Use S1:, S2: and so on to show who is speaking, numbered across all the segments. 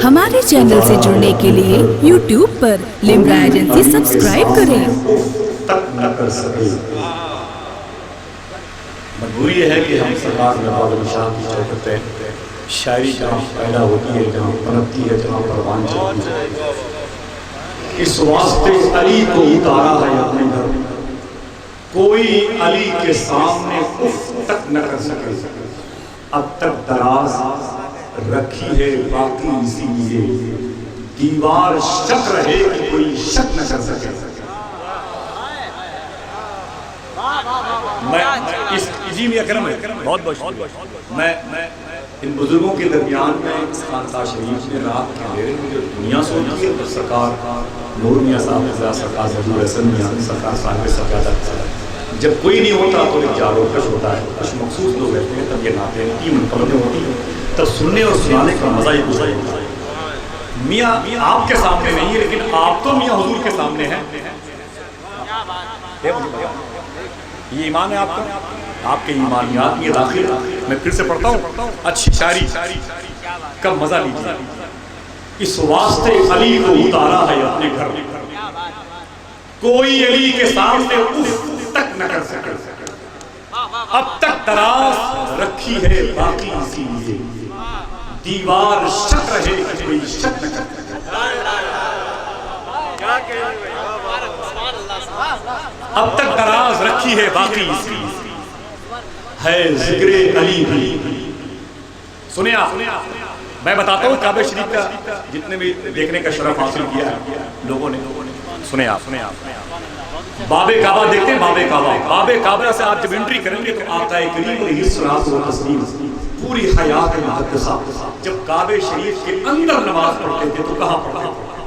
S1: ہمارے چینل سے جڑنے کے لیے YouTube پر لمرا ایجنسی سبسکرائب کریں۔
S2: تک نہ کر سکے مجبوری یہ ہے کہ ہم سرکار نواز علی شاہ کی چوکھٹ پہ شاعری جہاں پیدا ہوتی ہے، جہاں پنپتی ہے، جہاں پروان چلتی ہے، اس واسطے علی کو اتارا ہے اپنے گھر، کوئی علی کے سامنے اف تک نہ کر سکے، اب تک دراز رکھی ہے باقی اسی لیے دیوار شک رہے کہ کوئی شک نہ کر سکے۔ میں اس جی میں اکرم ہے بہت بہت میں ان بزرگوں کے درمیان میں اس خانقاہ شریف میں رات کے اندھیرے میں جو دنیا سوچتی ہے تو سرکار نور میاں صاحب، سرکار حضور حسن میاں، سرکار صاحب سجادہ، جب کوئی نہیں ہوتا تو ایک جارو کش ہوتا ہے، کچھ مخصوص لوگ رہتے ہیں، تب یہ نعتیں کی منقبتیں ہوتی ہیں، تب سننے اور سنانے کا مزہ ہی دوسرا ہوتا ہے۔ میاں آپ کے سامنے نہیں ہے لیکن آپ تو میاں حضور کے سامنے ہیں۔ یہ ایمان ہے آپ کا، آپ کے ایمانیات میں داخل۔ میں پھر سے پڑھتا ہوں، اچھی شاعری کا مزہ لیجیے۔ اس واسطے علی کو اتارا ہے اپنے گھر، کوئی علی کے سامنے اف تک نہ کر سکے، اب تک دراز رکھی ہے باقی اسی لیے دیوار شک رہے کہ کوئی شک نہ کر سکے۔ اب تک دراز رکھی ہے باقی اسی لیے ہے ذکر علی بھی۔ سنیں آپ، میں بتاتا ہوں کعبہ شریف کا جتنے بھی دیکھنے کا شرف حاصل کیا ہے لوگوں نے، سنیں آپ، باب کعبہ دیکھتے ہیں، باب کعبہ، باب کعبہ سے آپ جب انٹری کریں گے تو آقا کریم علیہ الصلوۃ والتسلیم پوری حیات مقدسہ جب کعبہ شریف کے اندر نماز پڑھتے تھے تو کہاں پڑھتے تھے؟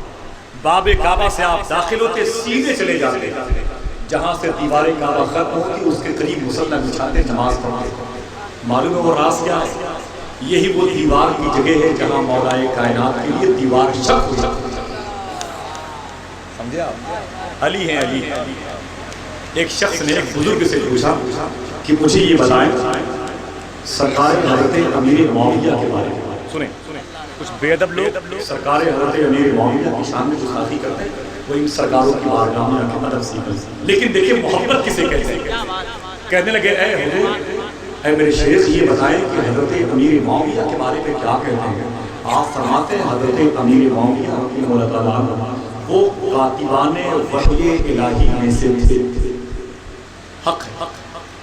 S2: باب کعبہ سے آپ داخل ہوتے سیدھے چلے جاتے، جہاں سے دیوار کعبہ ختم ہوتی اس کے قریب مصلی بچھاتے نماز پڑھتے۔ معلوم ہے وہ راز کیا ہے؟ یہی وہ دیوار کی جگہ ہے جہاں مولا کائنات کے لیے دیوار شک ہو سکتی ہے۔ سمجھے آپ؟ علی ہیں، علی ہیں۔ ایک شخص نے ایک بزرگ سے پوچھا کہ مجھے یہ بتائیں سرکار حضرت امیر معاویہ کے بارے میں۔ سنیں کچھ بے ادب لوگ سرکار حضرت امیر معاویہ کی شان میں گستاخی کرتے ہیں، وہ ان سرکاروں کی بارگاہ میں رکھ ادب سیکھیں، لیکن دیکھیں محبت کسے کہتے ہیں؟ کہنے لگے اے حضور، اے میرے شیخ یہ بتائیں کہ حضرت امیر معاویہ کے بارے میں کیا کہتے ہیں؟ آپ فرماتے ہیں حضرت امیر معاویہ رحمہ اللہ تعالیٰ وہ کاتبان وحی الہی میں سے تھے، حق ہے،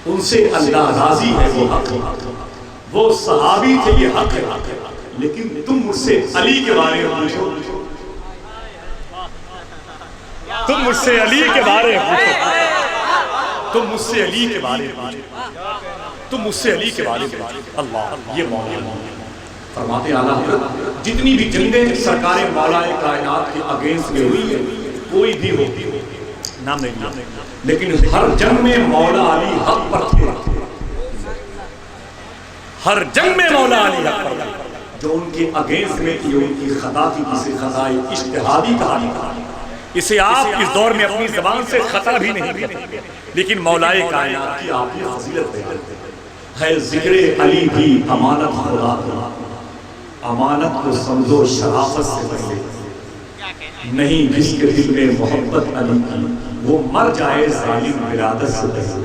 S2: ان سے اللہ راضی ہے، وہ حق ہے، وہ صحابی تھے، یہ حق ہے، لیکن تم مجھ سے علی کے بارے میں پوچھو، تم مجھ سے علی کے بارے میں پوچھو، تم مجھ سے علی کے بارے میں پوچھو، تم مجھ سے علی کے بارے میں پوچھو۔ اللہ، یہ مولا فرماتے ہیں اعلیٰ حضرت جتنی بھی جنگیں سرکار مولا کائنات کے اگینسٹ میں ہوئی ہے کوئی بھی ہوتی ہو نام نہیں لیا، لیکن ہر جنگ میں مولا علی حق پر تھے، ہر جنگ میں مولا علی حق پر تھے، جو ان کے اگینسٹ میں تھی ان کی خطا تھی، جسے خطائے اجتہادی کہا تھا، اسے آپ اس دور میں اپنی زبان سے خطا بھی نہیں کرتے، لیکن مولا کائنات کی آپ کی فضیلت ہے ذکر علی بھی امانت خدا تھا، امانت کو سمجھو شرافت سے پہلے، نہیں جس کے دل میں محبت علی کی وہ مر جائے ظالم ولادت سے پہلے،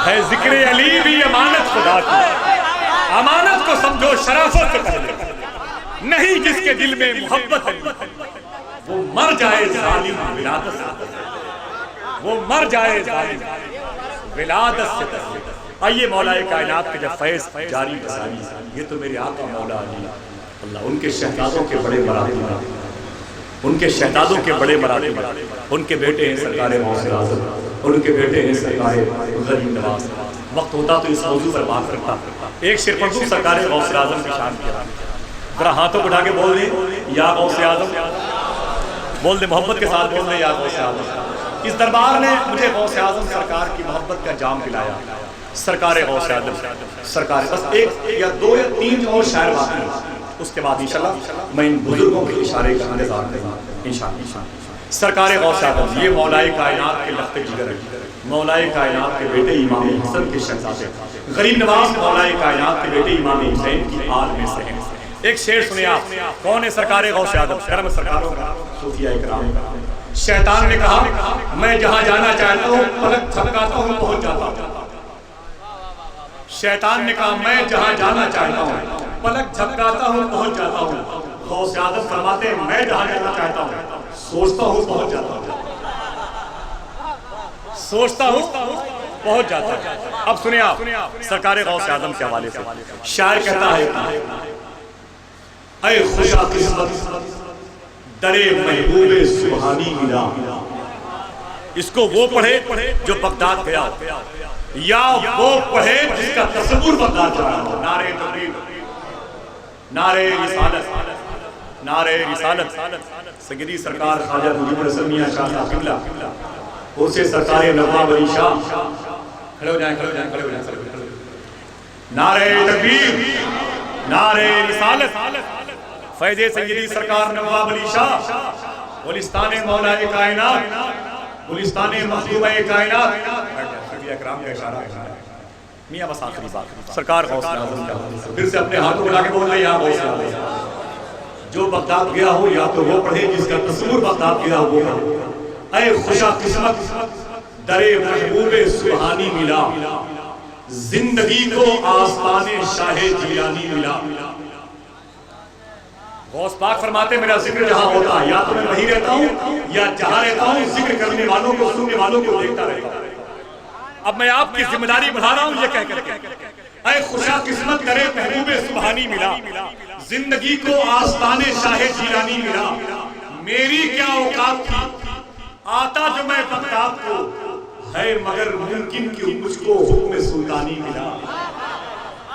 S2: ہے ذکر علی بھی امانت خدا کی، امانت کو سمجھو شرافت سے پہلے، نہیں جس کے دل میں محبت علی کی وہ مر جائے ظالم ولادت سے پہلے، وہ مر جائے ظالم ولادت سے پہلے۔ آئیے مولا کائنات کے جب فیض جاری بساری، یہ تو میرے آقا مولا علی اللہ، ان کے شہزادوں کے بڑے مراتب، ان کے شہزادوں کے بڑے مراتب، ان کے بیٹے ہیں سرکار غوث اعظم، ان کے بیٹے ہیں سرکار غریب نواز۔ وقت ہوتا تو اس موضوع پر بات کرتا، ایک شعر پڑھ دوں سرکار غوث اعظم کی شان کیا، ذرا ہاتھوں کو اٹھا کے بول دیں یا غوث اعظم، بول دیں محبت کے ساتھ، بول دیں یا غوث اعظم۔ اس دربار نے مجھے غوث اعظم سرکار کی محبت کا جام پلایا، سرکار غوث اعظم سرکار۔ بس ایک یا دو یا تین اور شاعر باقی ہیں، اس کے بعد انشاءاللہ میں ان بزرگوں کے اشارے کا انتظار کروں انشاءاللہ۔ سرکار غوث اعظم یہ مولا کائنات کے لخت جگر ہے، مولائے کائنات کے بیٹے امام حسن کے شہزادے غریب نواز مولائے کائنات کے بیٹے امام حسین کی آل میں سے ہیں۔ ایک شعر سنیں آپ، کون ہے سرکار غوث اعظم، کرم سرکاروں کا، صوفیاء کرام۔ شیطان نے کہا میں جہاں جانا چاہتا ہوں پلک جھپکاتا ہوں پہنچ جاتا ہوں۔ شیطان نے کہا میں جہاں جانا چاہتا ہوں پلک جھپکاتا ہوں پہنچ جاتا ہوں۔ غوث اعظم فرماتے ہیں میں جہاں جانا چاہتا ہوں سوچتا ہوں پہنچ جاتا ہوں، سوچتا ہوں پہنچ جاتا ہوں۔ اب سنیں آپ سرکار غوث اعظم کے حوالے سے شاعر کہتا ہے اے خوشا قسمت درے محبوب سبحانی ملا۔ اس کو وہ پڑھے جو بغداد گیا ہو یا وہ پڑھے جس کا تصور بغداد جا رہا ہو۔ نعرہ تکبیر، نعرہ رسالت، نعرہ رسالت۔ سیدی سرکار خواجہ مجیب الحسن میاں شاہ صاحب قبلہ اور سے سرکار نواب علی شاہ، کھڑے ہو جائیں کھڑے ہو جائیں کھڑے ہو جائیں۔ نعرہ تکبیر، نعرہ رسالت، فیض سیدی سرکار نواب علی شاہ، گلستان مولا کائنات، گلستان محبوبہ کائنات۔ صحابہ کرام کا اشارہ ہے میاں بس آخری بات سرکار غوث اعظم کا پھر سے اپنے ہاتھوں اٹھا کے بول رہے یا غوث اعظم جو بغداد گیا ہو یا تو وہ پڑھے جس کا تصور بغداد گیا ہو وہ پڑھے۔ اے خوشا قسمت درے محبوب سبحانی ملا، زندگی کو آستان شاہ جیلانی ملا۔ غوث پاک فرماتے میرا ذکر جہاں ہوتا یا تو میں وہیں رہتا ہوں یا جہاں رہتا ہوں ذکر کرنے والوں کو سننے والوں کو دیکھتا رہتا ہوں۔ اب میں آپ کی ذمہ داری بڑھا رہا ہوں یہ کہہ کر اے خوشا قسمت درے محبوب سبحانی ملا، زندگی کو آستان شاہ جیلانی ملا۔ میری کیا اوقات تھی آتا جو میں بغداد کو، ہے مگر ممکن کہ مجھ کو حکم سلطانی ملا۔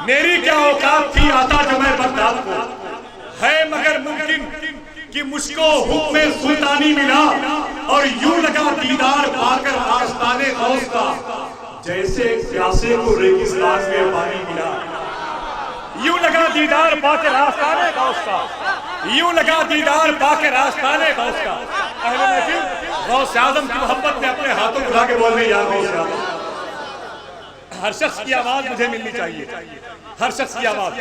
S2: میری کیا اوقات تھی آتا جو میں بغداد کو، ہے مگر ممکن کہ مجھ کو حکم سلطانی ملا۔ اور یوں لگا دیدار پا کر آستان غوث کا، جیسے پیاسے کو ریگستان میں پانی ملا۔ یوں لگا دیدار پا کر آستان غوث کا، یوں لگا دیدار پا کر آستان غوث کا۔ اہل محفل غوث اعظم کی محبت میں اپنے ہاتھوں اٹھا کے بولنے یا غوث اعظم۔ ہر شخص کی آواز مجھے ملنی چاہیے، ہر شخص کی آواز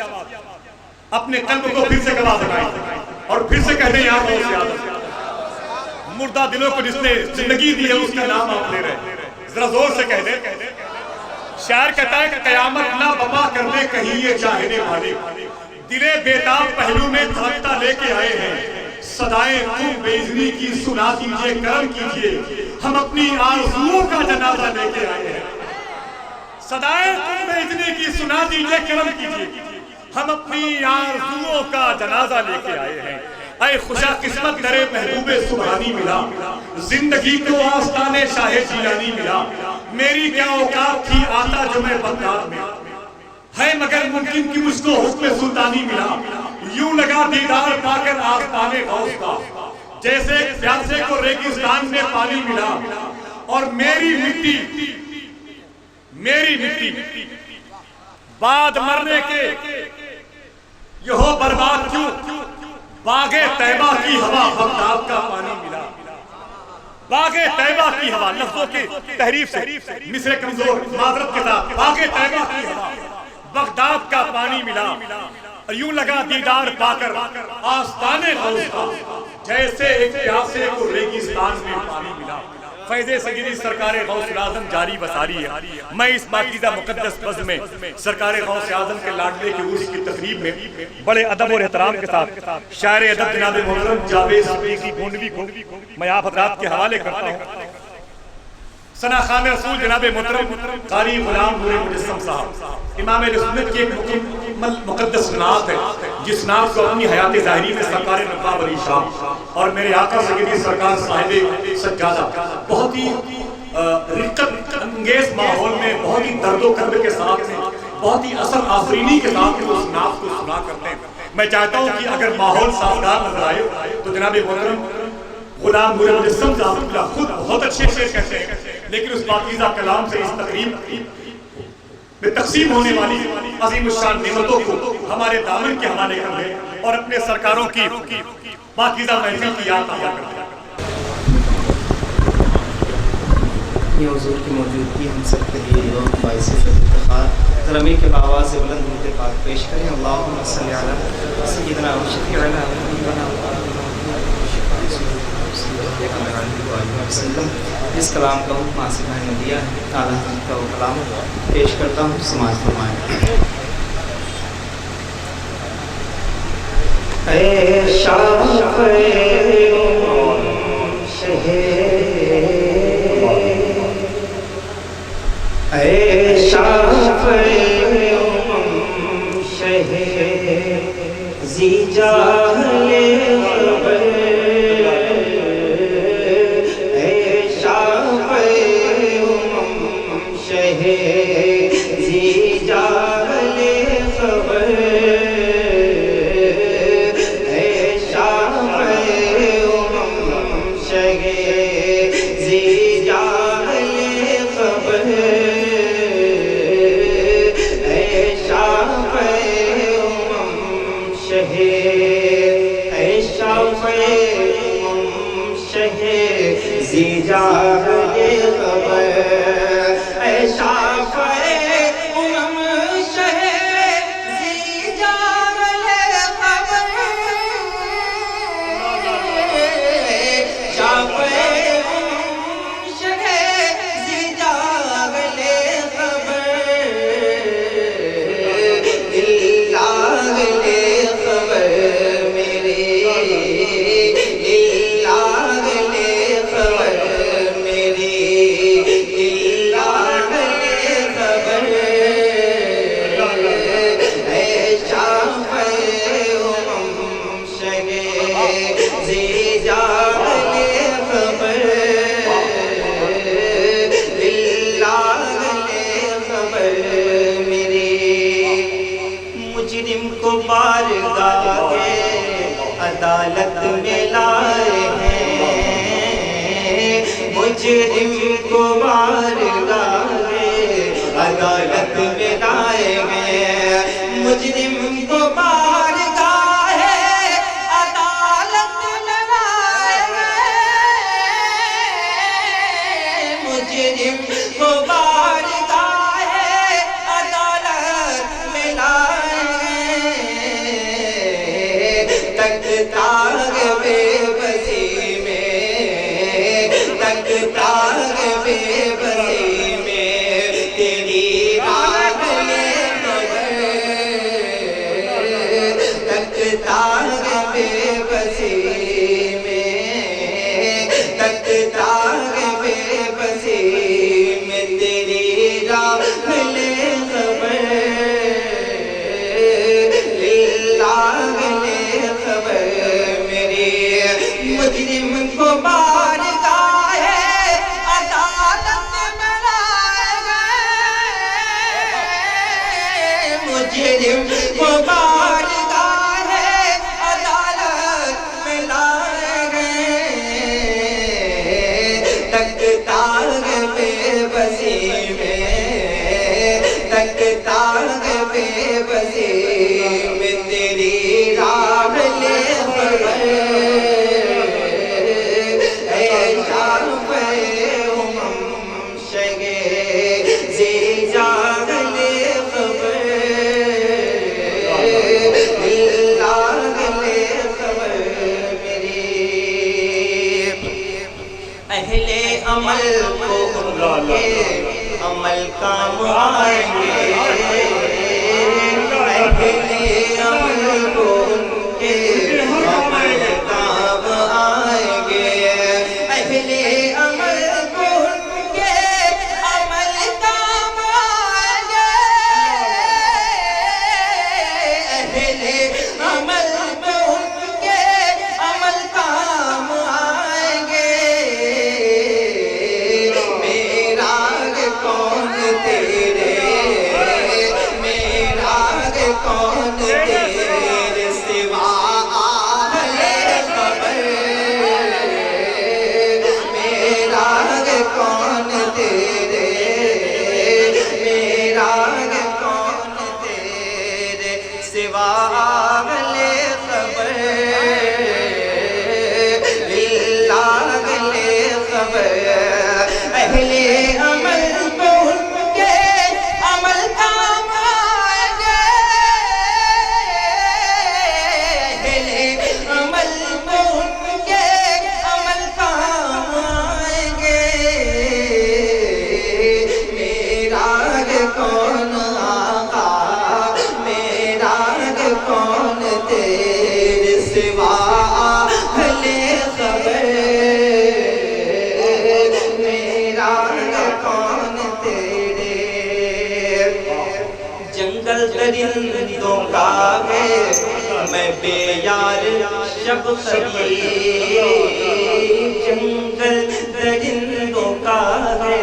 S2: اپنے قلب کو پھر سے گواہ بنائیں اور پھر سے کہتے ہیں یا غوث اعظم۔ مردہ دلوں کو جس نے زندگی دی ہے اس کا نام آپ لے رہے ہیں، ذرا زور سے کہہ دیں۔ شاعر کہتا ہے کہ قیامت نہ بپا کر دے کہیں یہ چاہنے والے، دلے بیتاب پہلو میں دھڑکتا لے کے آئے ہیں۔ صدائیں تم بے اذنی کی سنا دیجئے کرم کیجئے، ہم اپنی آرزوؤں کا جنازہ لے کے آئے ہیں۔ صدائیں تم بے اذنی کی سنا دیجئے کرم کیجئے، ہم اپنی آرزوؤں کا جنازہ لے کے آئے ہیں۔ اے خوشا قسمت درے محبوب سبحانی ملا، زندگی کو آستان شاہ جیلانی ملا۔ میری کیا اوقات تھی آتا جو میں بغداد میں، ہے مگر ممکن کہ مجھ کو حکم سلطانی ملا۔ یوں لگا دیدار پا کر آستان غوث کا، جیسے پیاسے کو ریگستان میں پانی ملا۔ اور میری مٹی بعد مرنے کے یہ ہو برباد کیوں، باغ طیبہ کی ہوا بغداد کا پانی ملا۔ باغ طیبہ کی ہوا، لفظوں کی تحریف سے مصر کمزور معذرت کے ساتھ، باغ طیبہ کی ہوا بغداد کا پانی ملا۔ یوں لگا دیدار پا کر آستان غوث کا، جیسے ایک پیاسے کو ریگستان میں پانی ملا۔ فیض سیدی سرکار غوث اعظم جاری بساری ہے۔ میں اس پاکیزہ مقدس بزم میں سرکار غوث اعظم کے لاڈلے کی عرس کی تقریب میں بڑے ادب اور احترام کے ساتھ شاعر ادب جناب محترم جاوید صدیقی گونڈوی کو میں آپ حضرات کے حوالے کرتا ہوں۔ ثنا خان رسول جناب محترم قاری غلام نور مجسم صاحب امام اہل سنت کی ایک مقدس نعت ہے، جس نعت کو اپنی حیات ظاہری میں سرکار نواب علی شاہ اور میرے آقا سیدی سرکار صاحب سجادہ بہت ہی رقت انگیز ماحول میں، بہت ہی درد و کرب کے ساتھ میں، بہت ہی اثر آفرینی کے ساتھ میں اس نعت کو سنا کرتے ہیں۔ میں چاہتا ہوں کہ اگر ماحول سازگار نظر آئے تو جناب محترم غلام نور مجسم صاحب خود بہت اچھے شعر کہتے ہیں، لیکن اس پاکیزہ کلام سے اس تقریب میں تقسیم ہونے والی عظیم الشان نعمتوں کو ہمارے دامن کے حوالے کر دیں اور اپنے سرکاروں کی پاکیزہ محفل کی یاد تازہ کرتے ہیں۔
S3: یہ حضور کی موجودگی ہم سب کے لیے باعث افتخار، ذرا مل کے آواز سے بلند درود پاک پیش کریں۔ اللہم صلی علی سیدنا و شفیعنا و حبیبنا وسلم۔ جس کلام کا حکم آصفہ نے دیا ہے، اعلیٰ حضرت کا وہ کلام پیش کرتا ہوں، سماعت فرمائیں۔ اے شافع اے شافع شہ زی جاہل خبر، اے شافع شہ زی جاہل خبر، اے شافع شہ زی جاہل خبر، زی جاہل خبر، اے شافع امم شہ زی جاہل خبر، شافع امم شہ زی جاہل خبر، اللہ خبر میرے مجرم کو بارگاہ عدالت میں لائے ہیں، مجرم کو بارگاہ عدالت میں لائے ہیں، مجرم کو بارگاہ عدالت میں لائے ہیں، مجرم کو بارگاہ عدالت میں لائے ہیں، تکتا بے بسی میں، تکتا بے بسی میں تیری راہ لے خبر، تکتا بے بسی میں، تکتا بے بسی میں تیری راہ لے خبر، مجرم کو بارگاہ عدالت میں لائے گئے، مجرم کو بارگاہ عدالت میں لائے گئے، تکتا بے بسی میں، تکتا بے بسی میں تیری راہ لے خبر، اہل عمل کو ان کے عمل کام آئیں گے، اہل عمل کو ان کے عمل کام آئیں گے، اہل عمل کو ان کے عمل کام آئیں گے، اہل عمل کو ان کے عمل کام آئیں گے، میراج کون تیرے، میراج کون تیرے سوا اہل خبر، میراج کون تیرے، میراج کون تیرے سوا اہل خبر، اللہ خبر، اہل کون تیرے سوا اہل خبر، میرا کون تیرے، جنگل درندوں کا ہے میں بے یار شب قریب، جنگل درندوں کا ہے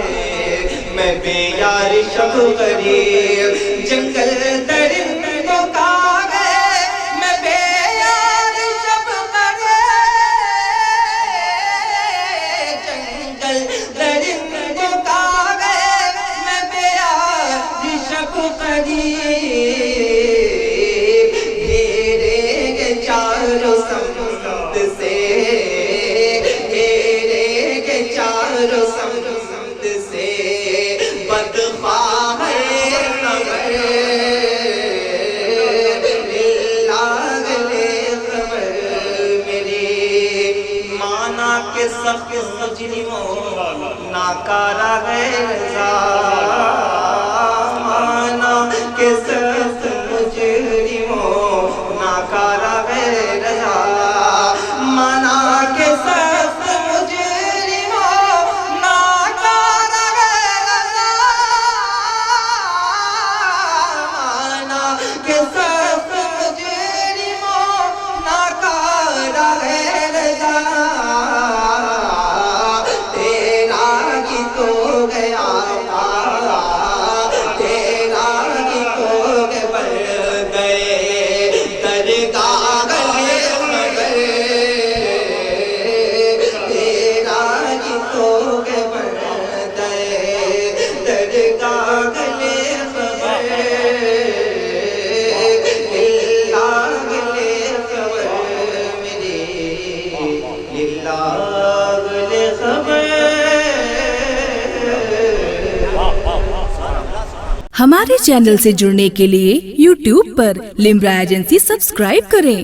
S3: میں بے یار شب قریب، جنگل درندوں کا ہے میں بے یار شب قریب، جنگل درندوں کا ہے میں بے یار شب قریب، گھیرے گے چاروں سمت سے، گھیرے گے چاروں سمت سے بدخواہ خبر، لاغلِ خبر میری، مانا کہ سخت مجرموں ناکارہ ہے رضا، مانا کہ سخت مجرموں ناکارہ ہے رضا، مانا کہ سخت مجرموں ناکارہ ہے رضا، مانا کہ سخت مجرموں ناکارہ ہے رضا، تیرا ہی تو گیا تیرا ہی تو بڑھ گئے درگاہ خبر، تیرا ہی تو بڑھ گئے درگاہ خبر، لاغلِ خبر میری، لاغلِ خبر۔
S1: ہمارے چینل سے جڑنے کے لیے YouTube پر لمرا ایجنسی سبسکرائب کریں۔